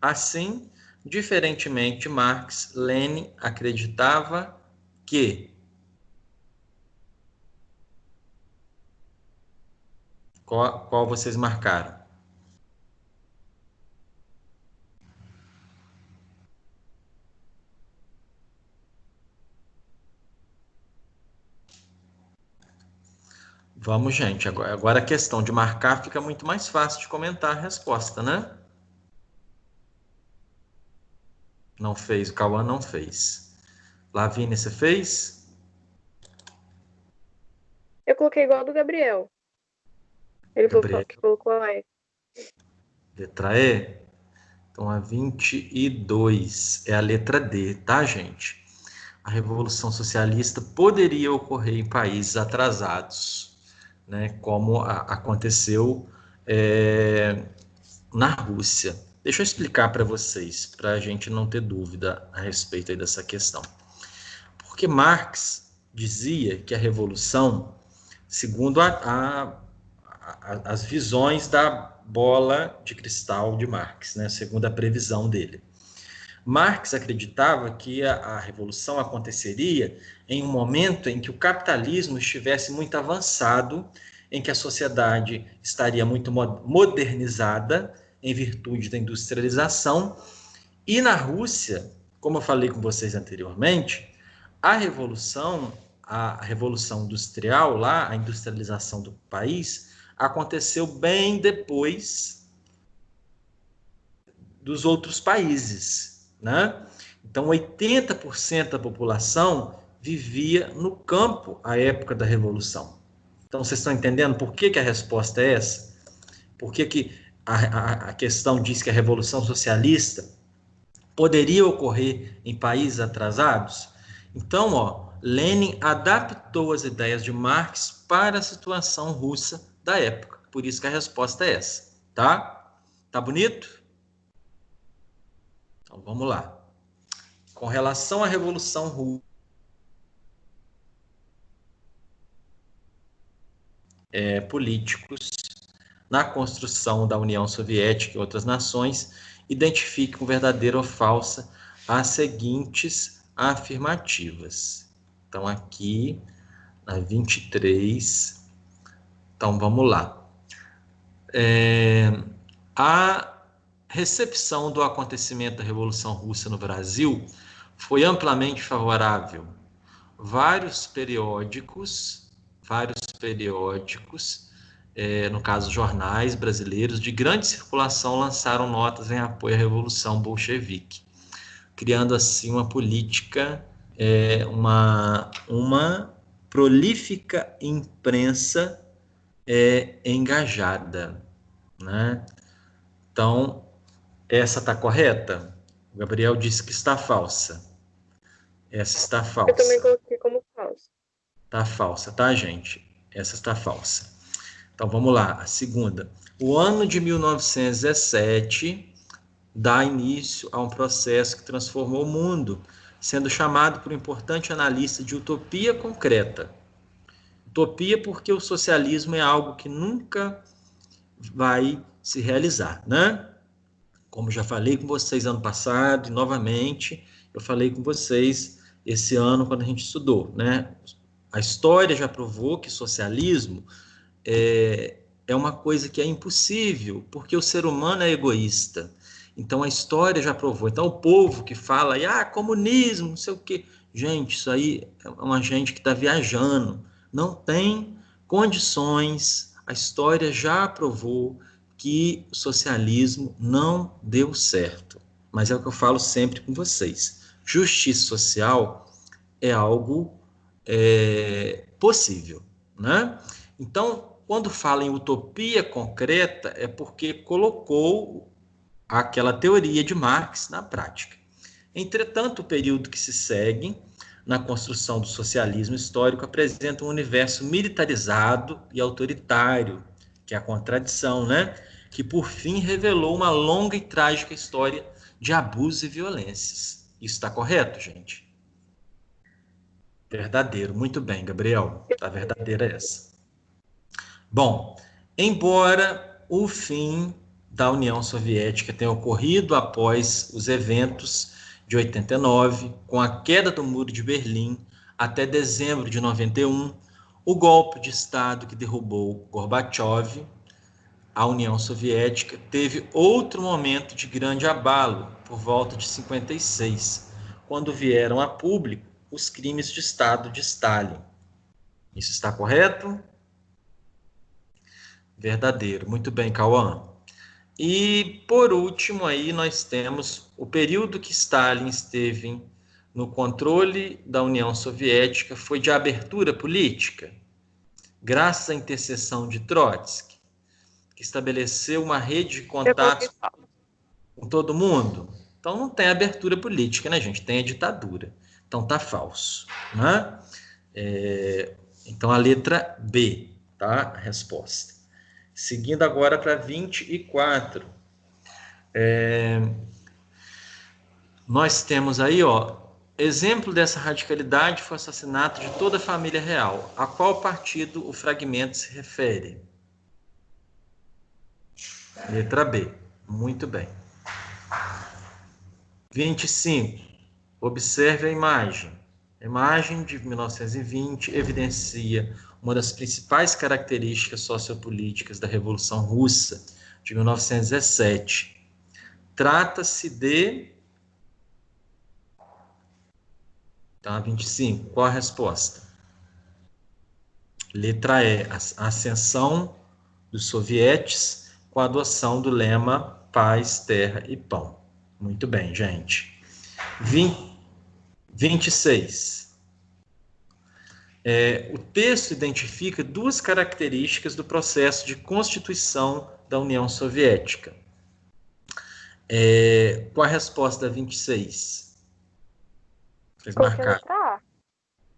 Assim, diferentemente de Marx, Lenin acreditava que... Qual vocês marcaram? Vamos, gente. Agora a questão de marcar fica muito mais fácil de comentar a resposta, né? Não fez, o Cauã não fez. Lavínia, você fez? Eu coloquei igual ao do Gabriel. Ele Gabriel, colocou a E. letra E. Então a 22 é a letra D, tá, gente? A Revolução Socialista poderia ocorrer em países atrasados, né? Como aconteceu na Rússia. Deixa eu explicar para vocês, para a gente não ter dúvida a respeito aí dessa questão. Porque Marx dizia que a revolução, segundo as visões da bola de cristal de Marx, né, segundo a previsão dele, Marx acreditava que a revolução aconteceria em um momento em que o capitalismo estivesse muito avançado, em que a sociedade estaria muito modernizada em virtude da industrialização. E na Rússia, como eu falei com vocês anteriormente, a revolução industrial lá, a industrialização do país, aconteceu bem depois dos outros países, né? Então, 80% da população vivia no campo à época da revolução. Então, vocês estão entendendo por que a resposta é essa? Por que a questão diz que a revolução socialista poderia ocorrer em países atrasados? Então, ó, Lenin adaptou as ideias de Marx para a situação russa da época. Por isso que a resposta é essa, tá? Tá bonito? Então, vamos lá. Com relação à Revolução Russa, políticos, na construção da União Soviética e outras nações, identificam verdadeira ou falsa as seguintes afirmativas. Então, aqui, na 23, então vamos lá. A recepção do acontecimento da Revolução Russa no Brasil foi amplamente favorável. Vários periódicos, no caso jornais brasileiros de grande circulação, lançaram notas em apoio à Revolução Bolchevique, criando assim uma política, uma prolífica imprensa engajada, né? Então, essa está correta? O Gabriel disse que está falsa. Essa está falsa. Eu também coloquei como falsa. Está falsa, tá, gente? Essa está falsa. Então, vamos lá. A segunda. O ano de 1917 dá início a um processo que transformou o mundo, sendo chamado por um importante analista de utopia concreta. Utopia porque o socialismo é algo que nunca vai se realizar, né? Como já falei com vocês ano passado, e novamente eu falei com vocês esse ano quando a gente estudou, né? A história já provou que socialismo é uma coisa que é impossível, porque o ser humano é egoísta. Então a história já provou. Então o povo que fala, comunismo, não sei o quê. Gente, isso aí é uma gente que está viajando. Não tem condições. A história já provou que o socialismo não deu certo. Mas é o que eu falo sempre com vocês. Justiça social é algo possível, né? Então, quando fala em utopia concreta, é porque colocou aquela teoria de Marx na prática. Entretanto, o período que se segue na construção do socialismo histórico apresenta um universo militarizado e autoritário, que é a contradição, né? Que por fim revelou uma longa e trágica história de abusos e violências. Isso está correto, gente? Verdadeiro. Muito bem, Gabriel. Está verdadeira essa. Bom, embora o fim da União Soviética tenha ocorrido após os eventos de 89, com a queda do Muro de Berlim, até dezembro de 91, o golpe de Estado que derrubou Gorbachev, a União Soviética teve outro momento de grande abalo, por volta de 56, quando vieram a público os crimes de Estado de Stalin. Isso está correto? Verdadeiro. Muito bem, Cauã. E, por último, aí nós temos o período que Stalin esteve no controle da União Soviética foi de abertura política, graças à intercessão de Trotsky, que estabeleceu uma rede de contatos com todo mundo. Então, não tem abertura política, né, gente? Tem a ditadura. Então, tá falso, né? Então, a letra B, tá? A resposta. Seguindo agora para 24. Nós temos aí, exemplo dessa radicalidade foi o assassinato de toda a família real. A qual partido o fragmento se refere? Letra B. Muito bem. 25. Observe a imagem. A imagem de 1920 evidencia uma das principais características sociopolíticas da Revolução Russa de 1917. Trata-se de... Então, a 25. Qual a resposta? Letra E. A ascensão dos sovietes com a adoção do lema paz, terra e pão. Muito bem, gente. 26. O texto identifica duas características do processo de constituição da União Soviética. Qual a resposta da 26? Vocês marcaram.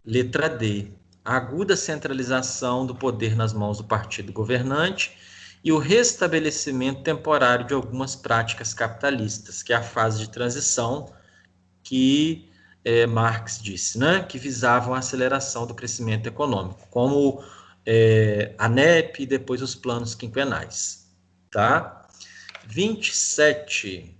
Letra D. A aguda centralização do poder nas mãos do partido governante e o restabelecimento temporário de algumas práticas capitalistas, que é a fase de transição que Marx disse, né, que visavam a aceleração do crescimento econômico, como a NEP e depois os planos quinquenais. Tá? 27.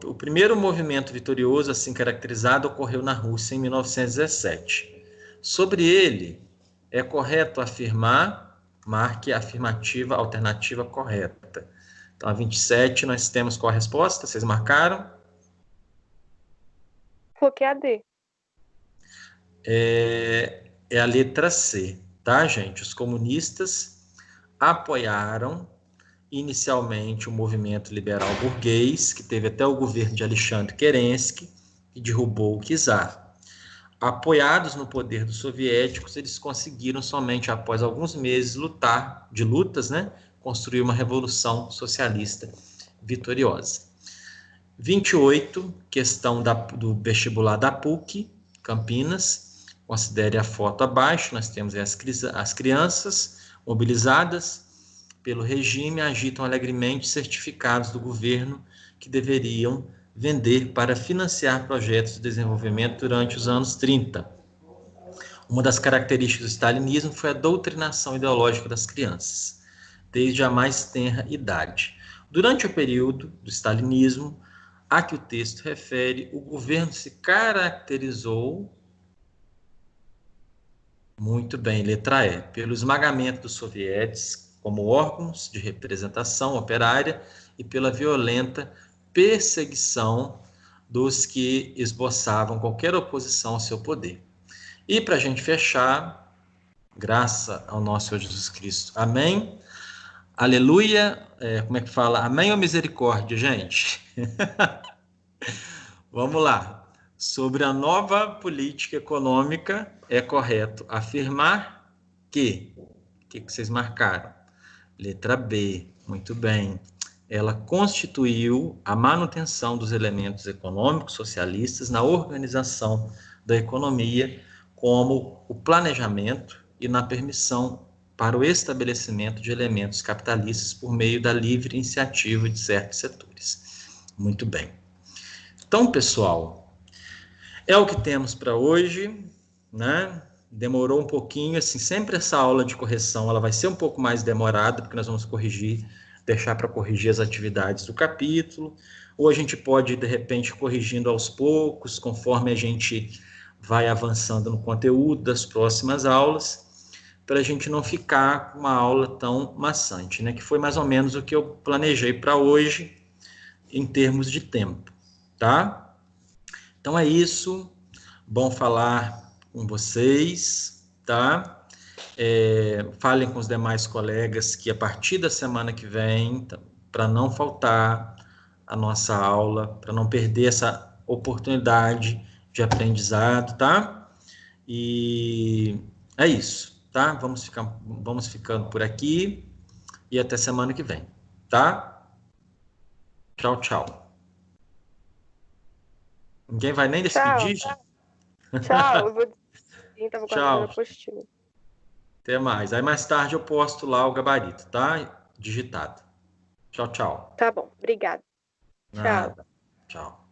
O primeiro movimento vitorioso, assim caracterizado, ocorreu na Rússia em 1917. Sobre ele, é correto afirmar marque a afirmativa alternativa correta. Então, a 27, nós temos qual a resposta? Vocês marcaram? Coloquei a D. É a letra C, tá, gente? Os comunistas apoiaram inicialmente o movimento liberal burguês, que teve até o governo de Alexandre Kerensky, que derrubou o czar. Apoiados no poder dos soviéticos, eles conseguiram somente após alguns meses de lutas, né, construir uma revolução socialista vitoriosa. 28, questão do vestibular da PUC, Campinas. Considere a foto abaixo, nós temos as crianças mobilizadas pelo regime, agitam alegremente certificados do governo que deveriam vender para financiar projetos de desenvolvimento durante os anos 30. Uma das características do stalinismo foi a doutrinação ideológica das crianças, desde a mais tenra idade. Durante o período do stalinismo, a que o texto refere, o governo se caracterizou, muito bem, letra E, pelo esmagamento dos sovietes como órgãos de representação operária e pela violenta perseguição dos que esboçavam qualquer oposição ao seu poder. E para a gente fechar, graças ao nosso Senhor Jesus Cristo, amém, aleluia, como é que fala? Amém ou misericórdia, gente? Vamos lá. Sobre a nova política econômica, é correto afirmar que... O que vocês marcaram? Letra B, muito bem. Ela constituiu a manutenção dos elementos econômicos socialistas na organização da economia, como o planejamento e na permissão para o estabelecimento de elementos capitalistas por meio da livre iniciativa de certos setores. Muito bem. Então, pessoal, é o que temos para hoje, né? Demorou um pouquinho, assim, sempre essa aula de correção, ela vai ser um pouco mais demorada, porque nós vamos deixar para corrigir as atividades do capítulo, ou a gente pode, de repente, ir corrigindo aos poucos, conforme a gente vai avançando no conteúdo das próximas aulas, para a gente não ficar com uma aula tão maçante, né? Que foi mais ou menos o que eu planejei para hoje, em termos de tempo, tá? Então é isso, bom falar com vocês, tá? Falem com os demais colegas que a partir da semana que vem, para não faltar a nossa aula, para não perder essa oportunidade de aprendizado, tá? E é isso, tá? Vamos ficando por aqui e até semana que vem, tá? Tchau, tchau. Ninguém vai nem despedir, Tchau. gente? Tchau, eu vou despedir, tava guardando a Tchau. apostila. Até mais. Aí mais tarde eu posto lá o gabarito, tá? Digitado. Tchau, tchau. Tá bom, obrigada. Tchau. Nada. Tchau.